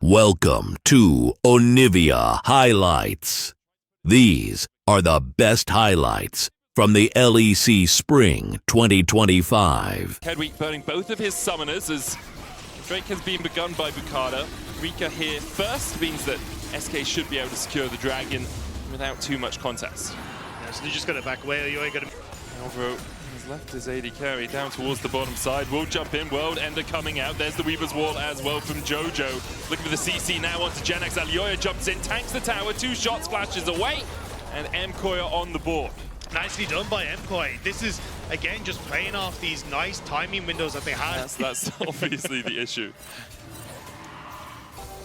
Welcome to Onivia Highlights. These are the best highlights from the LEC Spring 2025. Kedweek burning both of his summoners as Drake has been begun by Bukata. Rika here first means that SK should be able to secure the dragon without too much contest. Yeah, so they're just going to back away. You're going to... Alvaro has left his AD carry down towards the bottom side. Will jump in. World Ender coming out. There's the Weaver's Wall as well from Jojo. Looking for the CC now onto Genex. Alioya jumps in, tanks the tower. 2 shots, flashes away. And MKOI on the board. Nicely done by MKOI. This is, again, just playing off these nice timing windows that they had. That's obviously the issue.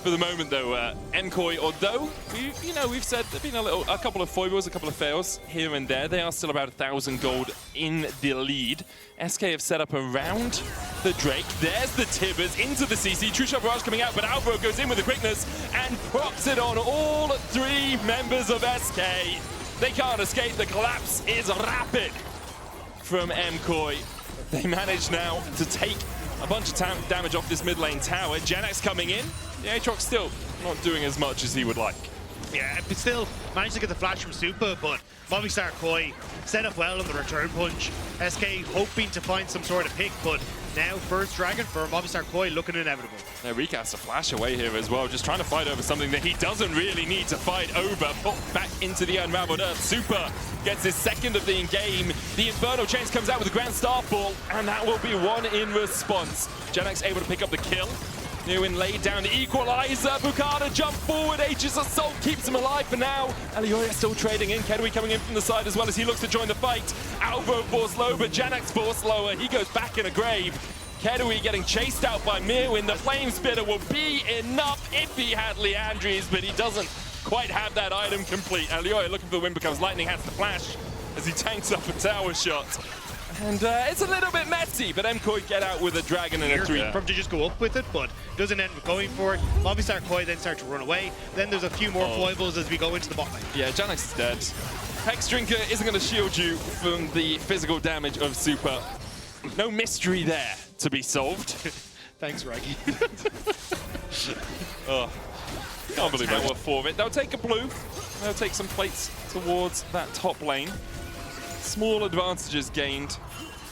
For the moment, though, MKOI, although we've said there've been a couple of foibles, a couple of fails here and there, they are still about 1,000 gold in the lead. SK have set up around the Drake. There's the Tibbers into the CC. True Shot Barrage coming out, but Alvaro goes in with the quickness and props it on all 3 members of SK. They can't escape. The collapse is rapid from MKOI. They manage now to take a bunch of damage off this mid lane tower. Janex coming in. The Aatrox still not doing as much as he would like. Yeah, but still managed to get the flash from Super, but Movistar Koi set up well on the return punch. SK hoping to find some sort of pick, but now first dragon for Movistar Koi looking inevitable. Now Rika has to flash away here as well, just trying to fight over something that he doesn't really need to fight over. Put back into the unraveled earth. Super gets his second of the in-game. The Inferno Chains comes out with a Grand Starfall, and that will be 1 in response. Genex able to pick up the kill. Newin laid down the equalizer. Bukata jumped forward. Aegis Assault keeps him alive for now. Alioya still trading in. Kedweek coming in from the side as well as he looks to join the fight. Alvaro forced low, but Janex forced lower. He goes back in a grave. Kedweek getting chased out by Mirwin. The Flame Spitter will be enough if he had Leandries, but he doesn't quite have that item complete. Alioya looking for the win becomes lightning, has the flash as he tanks up a tower shot. And it's a little bit messy, but MKOI get out with a dragon and a 3. From to just go up with it, but doesn't end up going for it. Movistar Koi then start to run away. Then there's a few more foibles as we go into the bot lane. Yeah, Janex is dead. Hex Drinker isn't going to shield you from the physical damage of Super. No mystery there to be solved. Thanks, Raggy. Oh, can't believe I were for it. They'll take a blue. They'll take some plates towards that top lane. Small advantages gained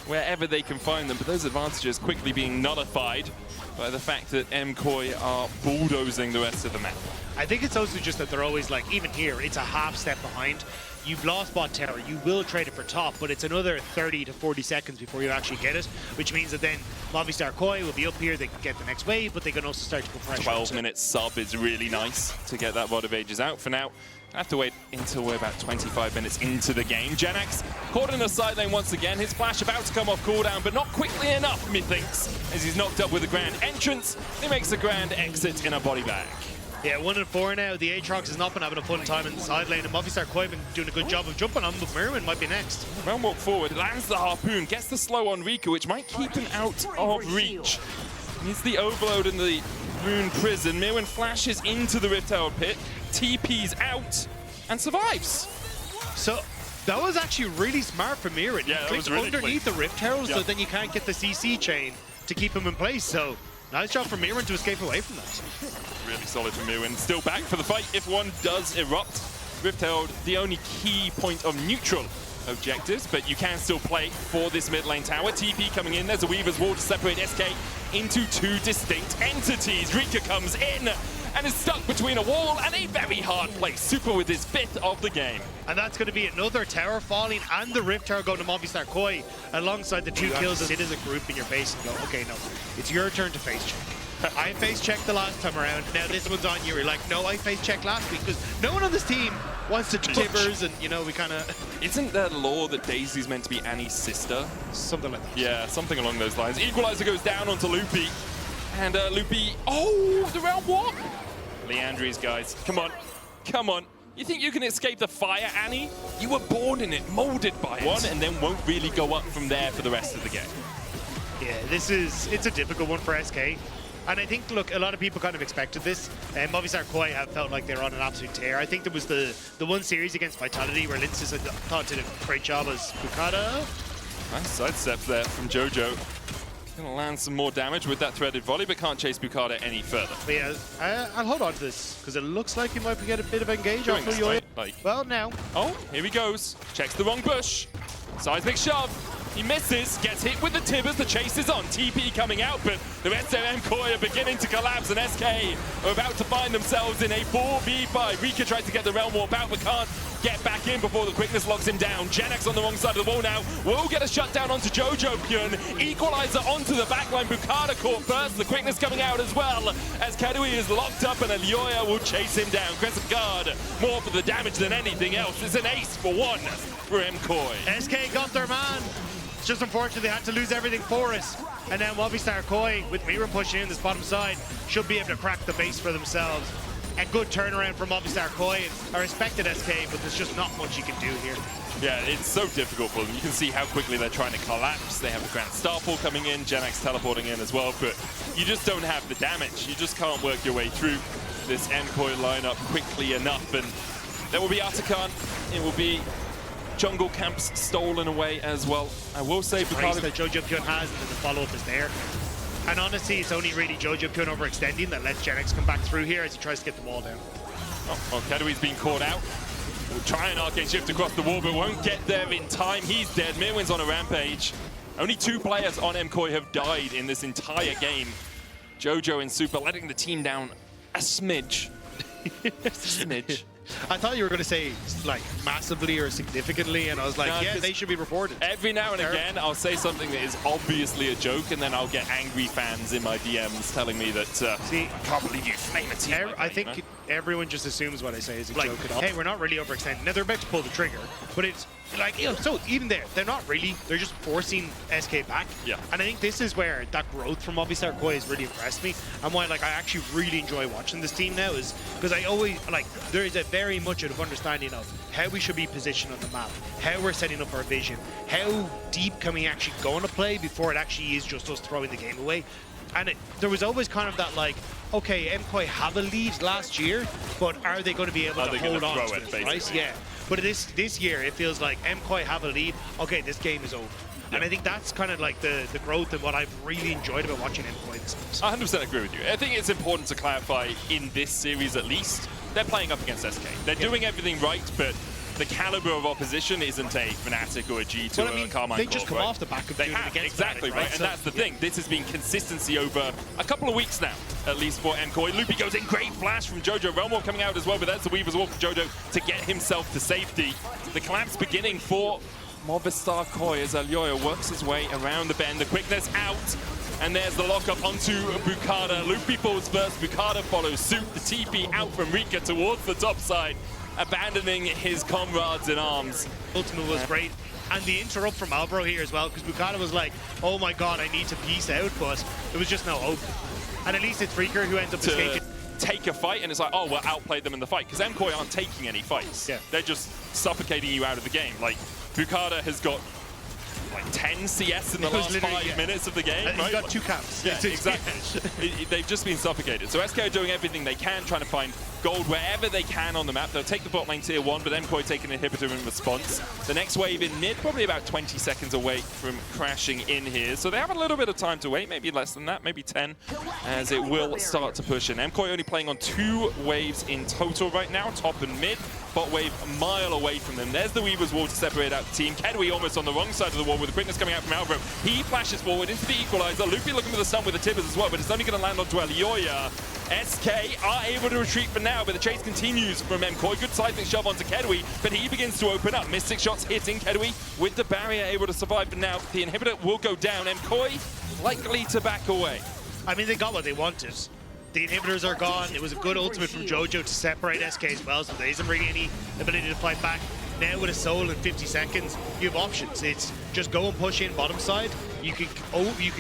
wherever they can find them, but those advantages quickly being nullified by the fact that MKOI are bulldozing the rest of the map. I think it's also just that they're always like, even here, it's a half step behind. You've lost bot tower, you will trade it for top, but it's another 30 to 40 seconds before you actually get it, which means that then Movistar Koi will be up here, they can get the next wave, but they can also start to put pressure. 12-minute sub is really nice to get that Rod of Ages out. For now, I have to wait until we're about 25 minutes into the game. Genex caught in the side lane once again. His flash about to come off cooldown, but not quickly enough, methinks, as he's knocked up with a grand entrance. He makes a grand exit in a body bag. Yeah, 1 and 4 now. The Aatrox has not been having a fun time in the side lane, and Movistar Koi been doing a good job of jumping on, but Mirwin might be next. Round walk forward, lands the harpoon, gets the slow on Rika, which might keep him out of reach. Needs the overload in the Rune Prison. Mirwin flashes into the Rift Herald pit, TP's out, and survives. So that was actually really smart from Mirwin. Yeah, that was really underneath the Rift Herald, so then you can't get the CC chain to keep him in place. So nice job from Mirwin to escape away from that. Really solid from Mirwin. Still back for the fight if one does erupt. Rift Herald, the only key point of neutral objectives, but you can still play for this mid lane tower. TP coming in. There's a Weaver's Wall to separate SK into 2 distinct entities. Rika comes in and is stuck between a wall and a very hard place. Super with his 5th of the game. And that's going to be another tower falling and the Rift Tower going to Movistar Koi alongside the 2 kills. Sit as a group in your base and go, okay, no, it's your turn to face check. I face checked the last time around. Now this one's on you. You're like, no, I face checked last week because no one on this team wants to Tibbers, and we kind of. Isn't there lore that Daisy's meant to be Annie's sister? Something like that. Yeah, something along those lines. Equalizer goes down onto Loopy, and Loopy. Oh, the round walk. Leandries, guys, come on, come on. You think you can escape the fire, Annie? You were born in it, molded by it. One, and then won't really go up from there for the rest of the game. Yeah, it's a difficult one for SK. And I think, look, a lot of people kind of expected this. Movistar Koi have felt like they're on an absolute tear. I think there was the one series against Vitality where Lindsay thought did a great job as Bukata. Nice sidesteps there from Jojo. Gonna land some more damage with that threaded volley, but can't chase Bukada any further. But yeah, I'll hold on to this, because it looks like he might get a bit of engage off of Right? Yoya. Well, now. Oh, here he goes. Checks the wrong bush. Seismic shove. He misses, gets hit with the tibbers, the chase is on. TP coming out, but the rest of MKOI are beginning to collapse, and SK are about to find themselves in a 4v5. Rika tries to get the Realm Warp out, but can't get back in before the quickness locks him down. Genex on the wrong side of the wall now. Will get a shutdown onto Jojo Pyun. Equalizer onto the backline. Bukada caught first. The quickness coming out as well, as Kadui is locked up, and Alioya will chase him down. Crescent Guard, more for the damage than anything else. It's an ace for one for MKOI. SK got their man. It's just unfortunate they had to lose everything for us. And now Movistar KOI, with Miran pushing in this bottom side, should be able to crack the base for themselves. A good turnaround from Movistar KOI. I respected SK, but there's just not much you can do here. Yeah, it's so difficult for them. You can see how quickly they're trying to collapse. They have the Grand Starfall coming in, Genex teleporting in as well, but you just don't have the damage. You just can't work your way through this MKOI lineup quickly enough. And there will be Atakan. It will be jungle camps stolen away as well. I will say because that Jojo Pyun has, and then the follow-up is there. And honestly, it's only really Jojo Pyun overextending that lets Genex come back through here as he tries to get the wall down. Oh, Kadui's being caught out. Will try an arcane shift across the wall, but won't get there in time. He's dead. Mirwin's on a rampage. Only 2 players on MKOI have died in this entire game. Jojo and Super letting the team down a smidge. Just a smidge. I thought you were going to say, like, massively or significantly, and I was like, no, yeah, they should be reported. Every now and again, I'll say something that is obviously a joke, and then I'll get angry fans in my DMs telling me that, see, I can't believe you name a team like I think everyone just assumes what I say is a joke at all. Hey, we're not really overextending. Now, they're about to pull the trigger, but it's like, you know, so even there, they're not really, they're just forcing SK back. Yeah. And I think this is where that growth from Movistar KOI has really impressed me, and why, like, I actually really enjoy watching this team now is because I always, like, there is a very much of understanding of how we should be positioned on the map, how we're setting up our vision, how deep can we actually go on a play before it actually is just us throwing the game away. And there was always kind of that, like, okay, MKOI have a lead last year, but are they going to be able to hold on to it, right? Yeah. But this year, it feels like MKOI have a lead. Okay, this game is over. Yeah. And I think that's kind of like the growth and what I've really enjoyed about watching MKOI this season. 100% agree with you. I think it's important to clarify in this series at least, they're playing up against SK. They're doing everything right, but the caliber of opposition isn't a Fnatic or a G2 or a Carmine. They just come off the back of doing it against exactly Fnatic, right, and that's the thing. This has been consistency over a couple of weeks now, at least for MKOI. Loopy goes in, great flash from Jojo. Realm Warp coming out as well, but that's the Weaver's Walk for Jojo to get himself to safety. The collapse beginning for Movistar KOI as Alioya works his way around the bend. The quickness out. And there's the lockup onto Bukada. Loopy falls first, Bukada follows suit. The TP out from Rika towards the top side, abandoning his comrades in arms. Ultimate was great. And the interrupt from Albro here as well, because Bukada was like, oh my god, I need to peace out, but it was just no hope. And at least it's Rika who ends up escaping. Take a fight, and it's like, oh, we'll outplay them in the fight, because MKOI aren't taking any fights. Yeah. They're just suffocating you out of the game. Like, Bukada has got like 10 CS in the last 5 minutes of the game. He's got 2 caps. Yeah, exactly. They've just been suffocated. So SK are doing everything they can, trying to find gold wherever they can on the map. They'll take the bot lane tier 1, but MKOI taking an inhibitor in response. The next wave in mid, probably about 20 seconds away from crashing in here. So they have a little bit of time to wait, maybe less than that, maybe 10, as it will start to push in. MKOI only playing on 2 waves in total right now, top and mid. Bot wave a mile away from them. There's the Weaver's Wall to separate out the team. Kedui almost on the wrong side of the wall with the quickness coming out from Alvaro. He flashes forward into the equalizer. Loopy looking for the stun with the tibbers as well, but it's only going to land onto Alioya. SK are able to retreat for now, but the chase continues from MKOI. Good seismic shove onto Kedui, but he begins to open up. Mystic shots hitting Kedui with the barrier, able to survive for now. The inhibitor will go down. MKOI likely to back away. I mean, they got what they wanted. The inhibitors are gone. It was a good ultimate from Jojo to separate SK as well, so there isn't really any ability to fight back. Now with a soul in 50 seconds, you have options. It's just go and push in bottom side. You can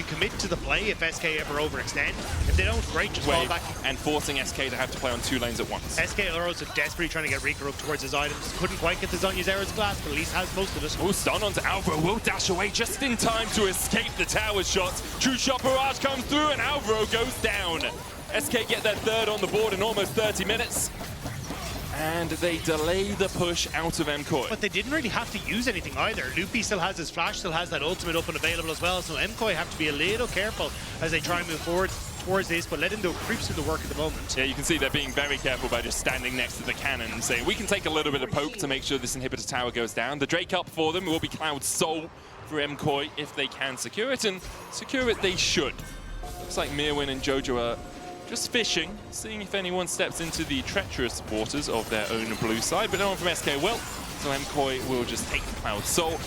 commit to the play if SK ever overextend. If they don't, great, just fall back. And forcing SK to have to play on 2 lanes at once. SK are also desperately trying to get Rika up towards his items. Couldn't quite get the Zonya's Arrows Glass, but at least has most of it. Oh, stun onto Alvaro. Will dash away just in time to escape the tower shots. True shot barrage comes through and Alvaro goes down. SK get their 3rd on the board in almost 30 minutes. and they delay the push out of MKOI. But they didn't really have to use anything either. Loopy still has his flash, still has that ultimate up and available as well, so MKOI have to be a little careful as they try and move forward towards this, but letting the creeps do the work at the moment. Yeah, you can see they're being very careful by just standing next to the cannon and saying, we can take a little bit of poke to make sure this inhibitor tower goes down. The Drake up for them will be Cloud's soul for MKOI if they can secure it, and secure it they should. Looks like Mirwin and Jojo are just fishing, seeing if anyone steps into the treacherous waters of their own blue side, but no one from SK will, so MKOI will just take the Cloud Soul.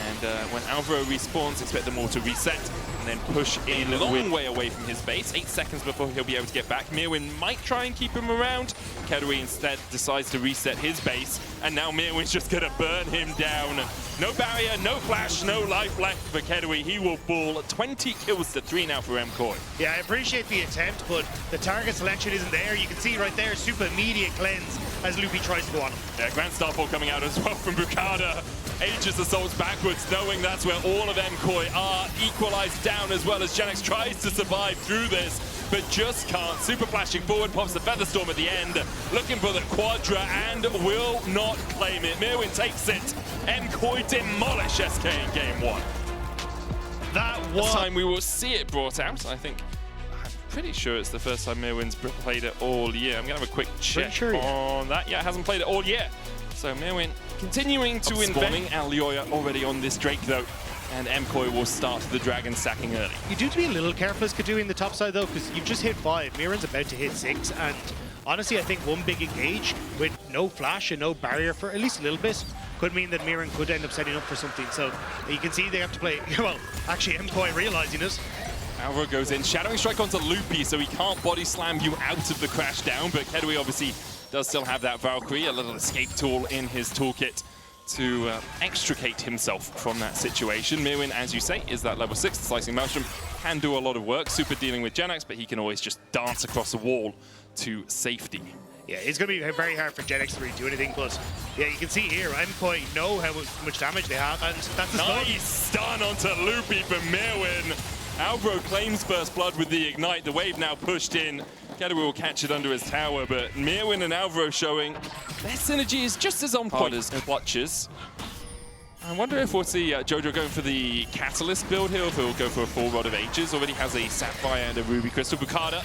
And when Alvaro respawns, expect them all to reset and then push in a long way away from his base. 8 seconds before he'll be able to get back. Mirwin might try and keep him around. Kedui instead decides to reset his base, and now Mirwin's just going to burn him down. No barrier, no flash, no life left for Kedui. He will fall 20 kills to 3 now for MKOI. Yeah, I appreciate the attempt, but the target selection isn't there. You can see right there, super immediate cleanse as Loopy tries to go on him. Yeah, Grand Starfall coming out as well from Bukada. Aegis assaults backwards, knowing that's where all of MKOI are. Equalized down as well as Genex tries to survive through this, but just can't. Super flashing forward, pops the Featherstorm at the end, looking for the Quadra and will not claim it. Mirwin takes it. MKOI demolish SK in game 1. That was This time we will see it brought out. I'm pretty sure it's the first time Mirwin's played it all year. I'm going to have a quick check on that. Yeah, hasn't played it all year. So Mirwin continuing to invent. Alioya already on this Drake though, and MKOI will start the Dragon sacking early. You do have to be a little careful as Kedui in the top side though, because you've just hit 5. Mirren's about to hit 6, and honestly I think one big engage with no flash and no barrier for at least a little bit could mean that Mirren could end up setting up for something. So you can see they have to play, well, actually MKOI realizing this. Alvaro goes in, Shadowing Strike onto Loopy, so he can't body slam you out of the crash down, but Kedui obviously does still have that Valkyrie, a little escape tool in his toolkit to extricate himself from that situation. Mirwin, as you say, is that level 6. The Slicing Maelstrom can do a lot of work, super dealing with Genex, but he can always just dance across the wall to safety. Yeah, it's going to be very hard for Genex to really do anything, but yeah, you can see here, MKOI know how much damage they have, and that's a nice stun onto Loopy for Mirwin. Alvaro claims first blood with the Ignite. The wave now pushed in. Kedui will catch it under his tower, but Mirwin and Alvaro showing their synergy is just as on point as clutches. I wonder if we'll see Jojo going for the Catalyst build here, or if he'll go for a full Rod of Ages. Already has a Sapphire and a Ruby Crystal. Bukada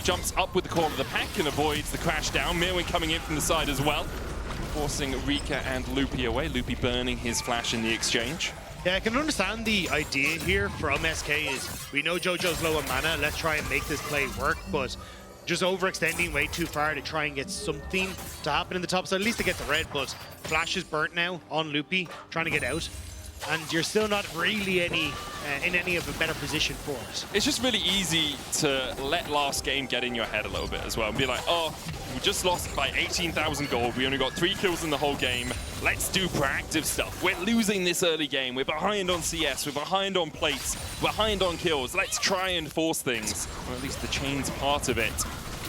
jumps up with the call of the pack and avoids the crash down. Mirwin coming in from the side as well, forcing Rika and Loopy away. Loopy burning his flash in the exchange. Yeah, I can understand the idea here from SK is, we know Jojo's low on mana, let's try and make this play work, but just overextending way too far to try and get something to happen in the top side, at least to get the red, but Flash is burnt now on Loopy, trying to get out, and you're still not really in any of a better position for it. It's just really easy to let last game get in your head a little bit as well and be like, oh, we just lost by 18,000 gold, we only got 3 kills in the whole game, let's do proactive stuff. We're losing this early game, we're behind on CS, we're behind on plates, we're behind on kills, let's try and force things, or at least the chain's part of it.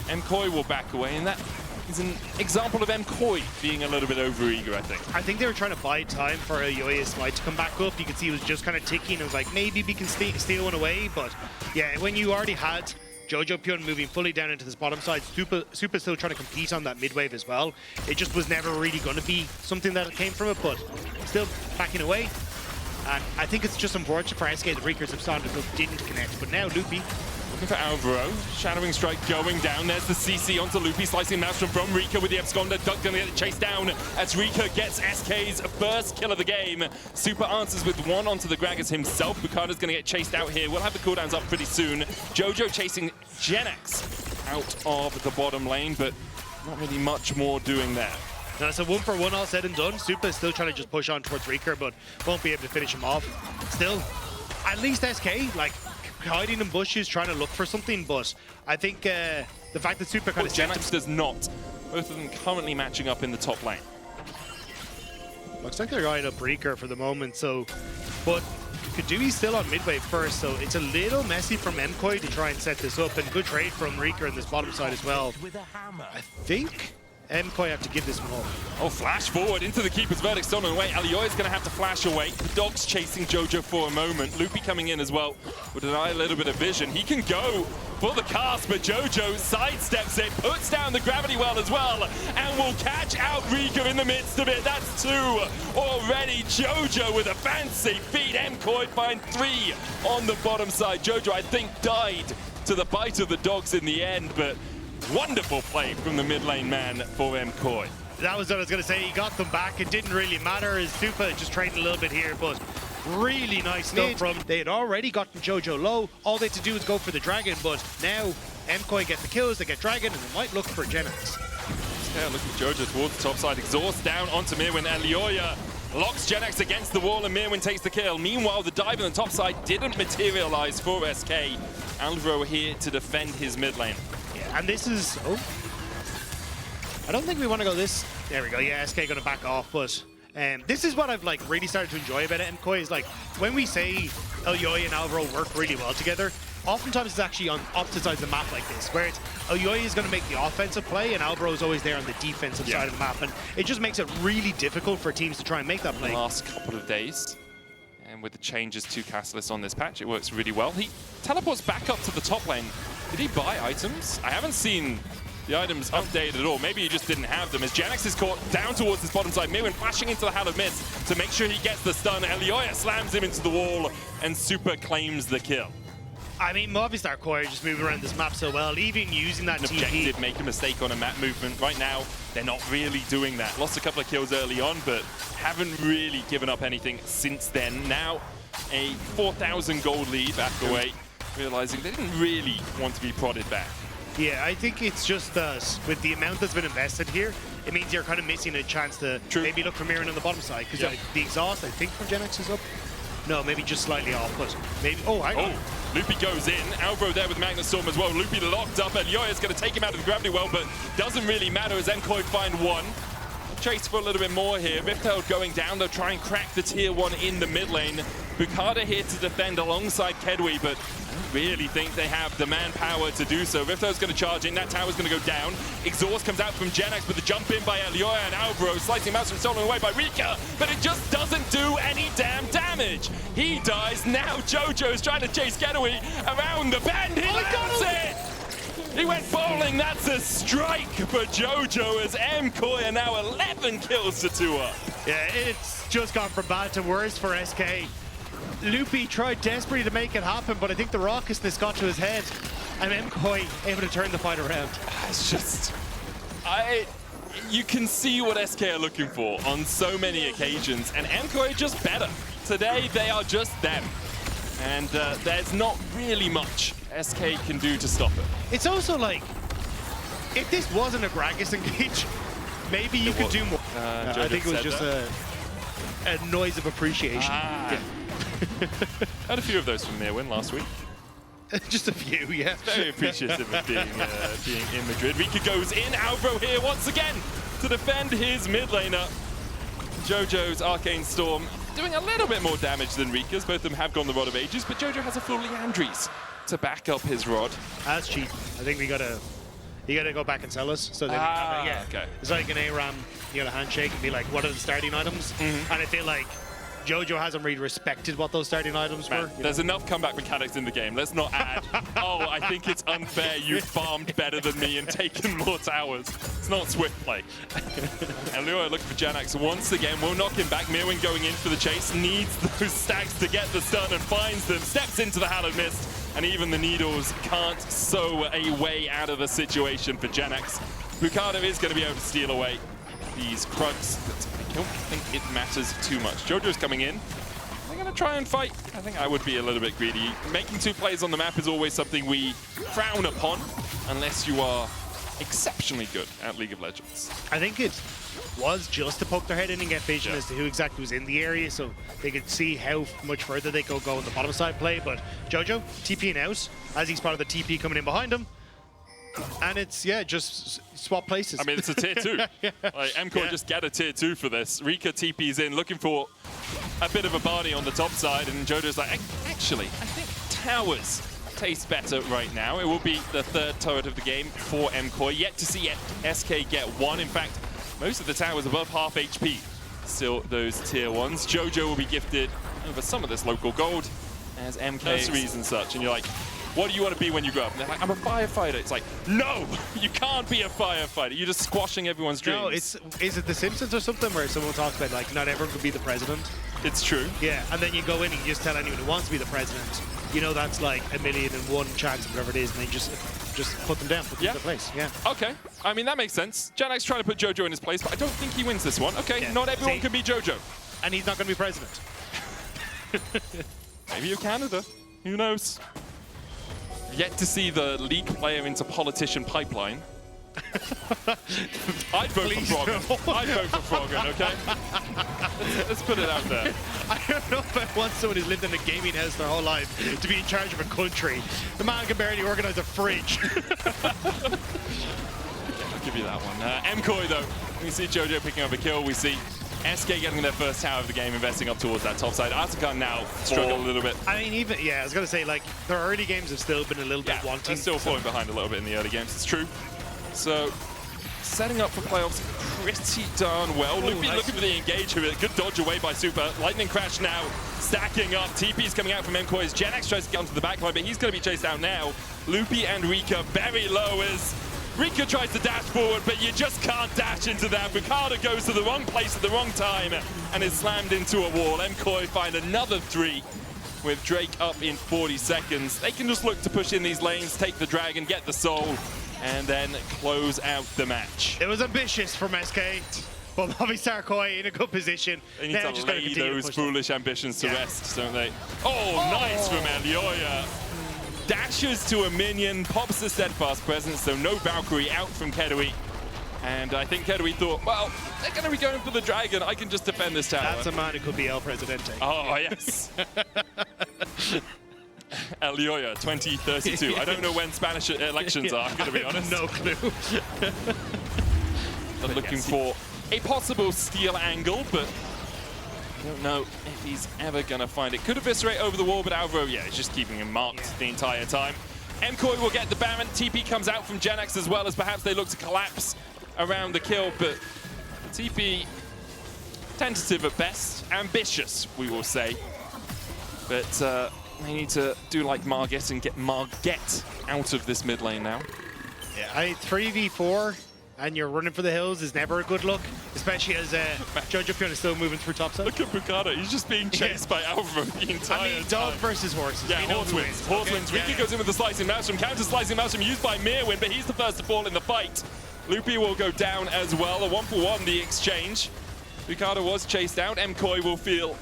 MKOI will back away, and that is an example of MKOI being a little bit overeager, I think. I think they were trying to buy time for Alioya's Smite to come back up. You can see he was just kind of ticking. It was like, maybe we can steal one away, but yeah, when you already had Jojo Pyun moving fully down into this bottom side, Super still trying to compete on that mid wave as well. It just was never really going to be something that came from it, but still backing away. And I think it's just unfortunate for SK the Reekers of Sonic didn't connect, but now Loopy looking for Alvaro, Shadowing Strike going down. There's the CC onto Loopy, Slicing Maelstrom from Rika with the Absconder. Duck gonna get chased down as Rika gets SK's first kill of the game. Super answers with 1 onto the Gragas himself. Bukada's gonna get chased out here. We'll have the cooldowns up pretty soon. Jojo chasing Genex out of the bottom lane, but not really much more doing there. Now, so 1 for 1 all said and done. Super still trying to just push on towards Rika, but won't be able to finish him off. Still, at least SK, like, hiding in bushes, trying to look for something, but I think the fact that Super kind of Genex does not. Both of them currently matching up in the top lane. Looks like they're eyeing up Rika for the moment, so, but Kadui's still on midway first, so it's a little messy from MKOI to try and set this up, and good trade from Rika in this bottom side as well. I think MKOI have to give this one up. Oh, flash forward into the keeper's verdict, stolen away. LEC is going to have to flash away. The dog's chasing Jojo for a moment. Loopy coming in as well with a little bit of vision. He can go for the cast, but Jojo sidesteps it, puts down the gravity well as well, and will catch out Rika in the midst of it. That's 2 already. Jojo with a fancy feed. MKOI find 3 on the bottom side. Jojo, I think, died to the bite of the dogs in the end, but wonderful play from the mid lane man for MKOI. That was what I was going to say. He got them back. It didn't really matter. His Supa just trained a little bit here, but really nice stuff from. They had already gotten Jojo low. All they had to do was go for the dragon, but now MKOI get the kills, they get dragon, and they might look for Genex. Yeah, look at Jojo towards the top side. Exhaust down onto Mirwin, and Leoya locks Genex against the wall, and Mirwin takes the kill. Meanwhile, the dive on the top side didn't materialize for SK. Alvaro here to defend his mid lane. Yeah, and this is... Oh. I don't think we want to go this... There we go. Yeah, SK going to back off, but... this is what I've like really started to enjoy about MKOI is like when we say LEC and Alvaro work really well together, oftentimes it's actually on opposite sides of the map like this, where it's LEC is going to make the offensive play and Alvaro is always there on the defensive side of the map, and it just makes it really difficult for teams to try and make that play. The last couple of days, and with the changes to Catalyst on this patch, it works really well. He teleports back up to the top lane. Did he buy items? I haven't seen the items updated at all. Maybe he just didn't have them. As Genex is caught down towards his bottom side, Mirwin flashing into the Hallowed Mist to make sure he gets the stun. LEC slams him into the wall, and Super claims the kill. I mean, Movistar Core just moving around this map so well, even using that TP. Objective, make a mistake on a map movement. Right now, they're not really doing that. Lost a couple of kills early on, but haven't really given up anything since then. Now, a 4,000 gold lead back away, realizing they didn't really want to be prodded back. Yeah, I think it's just with the amount that's been invested here, it means you're kind of missing a chance to maybe look for Mirren on the bottom side, because the exhaust, I think, from Genex is up. No, maybe just slightly off, but maybe... Oh, hang on. Loopy goes in. Alvaro there with Magnet Storm as well. Loopy locked up, and Yoya's going to take him out of the gravity well, but doesn't really matter as MKOI find 1. Chase for a little bit more here. Riftail going down. They'll try and crack the tier 1 in the mid lane. Bukada here to defend alongside Kedwi, but I don't really think they have the manpower to do so. Riftail's going to charge in. That tower's going to go down. Exhaust comes out from Genex, but the jump in by Elioya and Alvaro, slicing mouse and stolen away by Rika, but it just doesn't do any damn damage. He dies. Now Jojo's trying to chase Kedwi around the bend. He lands it! He went bowling. That's a strike for Jojo as MKOI are now 11 kills to 2 up. Yeah, it's just gone from bad to worse for SK. Loopy tried desperately to make it happen, but I think the raucousness got to his head, and MKOI able to turn the fight around. It's just... You can see what SK are looking for on so many occasions, and MKOI are just better. Today, they are just them. And there's not really much SK can do to stop it. It's also like, if this wasn't a Gragas engage, maybe you could do more. I think it was just a noise of appreciation. Yeah. Had a few of those from Mirwin last week. Just a few, yeah. Very appreciative of being in Madrid. Rika goes in. Alvaro here once again to defend his mid laner. Jojo's Arcane Storm doing a little bit more damage than Rika's. Both of them have gone the Rod of Ages, but Jojo has a full Leandries to back up his Rod. That's cheap. I think you gotta go back and sell us. So then okay. It's like an ARAM, you got a handshake and be like, what are the starting items? And I feel like Jojo hasn't really respected what those starting items were. There's enough comeback mechanics in the game. Let's not add, oh, I think it's unfair you farmed better than me and taken more towers. It's not swift play. Elua looking for Janax once again. Will knock him back. Mirwin going in for the chase. Needs those stacks to get the stun and finds them. Steps into the Hallowed Mist. And even the Needles can't sew a way out of the situation for Janax. Bukada is going to be able to steal away these Krugs, but I don't think it matters too much. Jojo's coming in. They're going to try and fight. I think I would be a little bit greedy. Making 2 plays on the map is always something we frown upon, unless you are exceptionally good at League of Legends. I think it was just to poke their head in and get vision as to who exactly was in the area, so they could see how much further they could go in the bottom side play. But Jojo TPing out as he spotted the TP coming in behind him. And it's, just swap places. I mean, it's a tier 2. Like, MKOI just get a tier 2 for this. Rika TP's in, looking for a bit of a Barney on the top side, and Jojo's like, actually, I think towers tastes better right now. It will be the third turret of the game for MKOI. Yet to see SK get one. In fact, most of the towers above half HP. Still those tier 1s. Jojo will be gifted over some of this local gold as MK nurseries and such. And you're like, what do you want to be when you grow up? And they're like, I'm a firefighter. It's like, no, you can't be a firefighter. You're just squashing everyone's dreams. No, is it The Simpsons or something where someone talks about like not everyone could be the president? It's true. Yeah, and then you go in and you just tell anyone who wants to be the president, you know that's like 1,000,001 chance, whatever it is, and then just put them down, put them in their place. Yeah. Okay. I mean, that makes sense. Janak's trying to put Jojo in his place, but I don't think he wins this one. Okay, yeah. Not everyone can be Jojo. And he's not going to be president. Maybe you're Canada. Who knows? Yet to see the league player into politician pipeline. I'd vote for Froggen. I'd vote for Froggen, okay? Let's put it out there. I don't know if I want someone who's lived in a gaming house their whole life to be in charge of a country. The man can barely organize a fridge. Okay, I'll give you that one. MKOI, though, we see Jojo picking up a kill. We see SK getting their first tower of the game, investing up towards that top side. Artican now struggle a little bit. I mean, even, yeah, I was going to say, like, their early games have still been a little bit wanting. They're still falling behind a little bit in the early games, it's true. So, setting up for playoffs pretty darn well. Loopy nice. Looking for the engage of it. Good dodge away by Super. Lightning Crash now stacking up. TP's coming out from MKOI's. Genex tries to get onto the backline, but he's going to be chased out now. Loopy and Rika very low as Rika tries to dash forward, but you just can't dash into that. Ricardo goes to the wrong place at the wrong time and is slammed into a wall. MKOI find another 3 with Drake up in 40 seconds. They can just look to push in these lanes, take the dragon, get the soul, and then close out the match. It was ambitious from SK, but Movistar KOI in a good position. They need to lay those foolish ambitions to rest, don't they? Oh, nice from Elioya. Dashes to a minion, pops the steadfast presence, so no Valkyrie out from Kedui. And I think Kedui thought, well, they're going to be going for the dragon. I can just defend this tower. That's a man who could be El Presidente. Oh, yes. Elioya, 2032. I don't know when Spanish elections are, I'm going to be honest. No clue. But looking for a possible steal angle, but I don't know if he's ever going to find it. Could eviscerate over the wall, but Alvaro, yeah, he's just keeping him marked the entire time. MKOI will get the Baron. TP comes out from Genex as well, as perhaps they look to collapse around the kill, but TP tentative at best, ambitious, we will say. But they need to do like Margit and get Margit out of this mid lane now. Yeah, 3v4 and you're running for the hills is never a good look, especially as Jojo Fiona is still moving through topside. Look at Bukata, he's just being chased by Alvaro the entire time. I mean, dog versus horses. Yeah, horse wins. Horse wins. Riki goes in with the slicing Maelstrom, counter slicing Maelstrom used by Mirwin, but he's the first to fall in the fight. Loopy will go down as well. A 1-for-1 the exchange. Bukata was chased out. MKOI will feel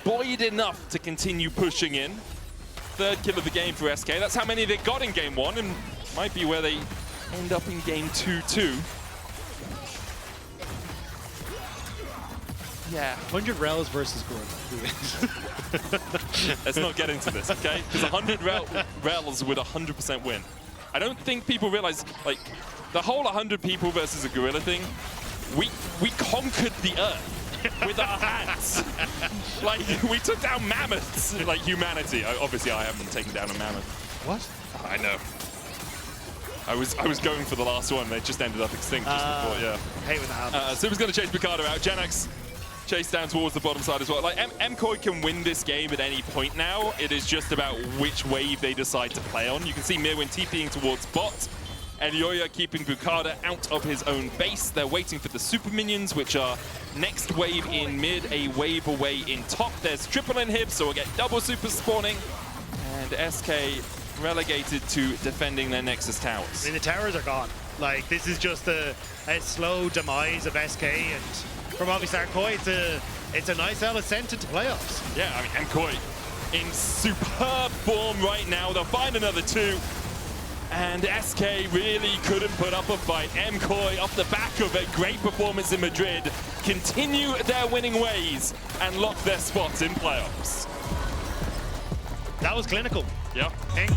buoyed enough to continue pushing in. Third kill of the game for SK. That's how many they got in game 1, and might be where they end up in game 2 too. Yeah. 100 Rels versus Gorilla. Let's not get into this, okay? Because 100 Rels would 100% win. I don't think people realize, like, the whole 100 people versus a gorilla thing, we conquered the earth with our hands. Like, we took down mammoths, like humanity. Obviously, I haven't taken down a mammoth. What? I know. I was going for the last one. They just ended up extinct just before, yeah. Hate when that happens. Super's going to chase Bukata out. Genex chase down towards the bottom side as well. Like, MKOI can win this game at any point now. It is just about which wave they decide to play on. You can see Mirwin TPing towards bot. Elioya keeping Bukata out of his own base. They're waiting for the super minions, which are next wave in mid, a wave away in top. There's triple inhib, so we'll get double super spawning. And SK relegated to defending their Nexus towers. I mean, the towers are gone. Like, this is just a slow demise of SK, and from Movistar KOI, it's a nice ascent into playoffs. Yeah, I mean, MKOI in superb form right now. They'll find another 2. And SK really couldn't put up a fight. MKOI, off the back of a great performance in Madrid, continue their winning ways and lock their spots in playoffs. That was clinical. Yep. Okay.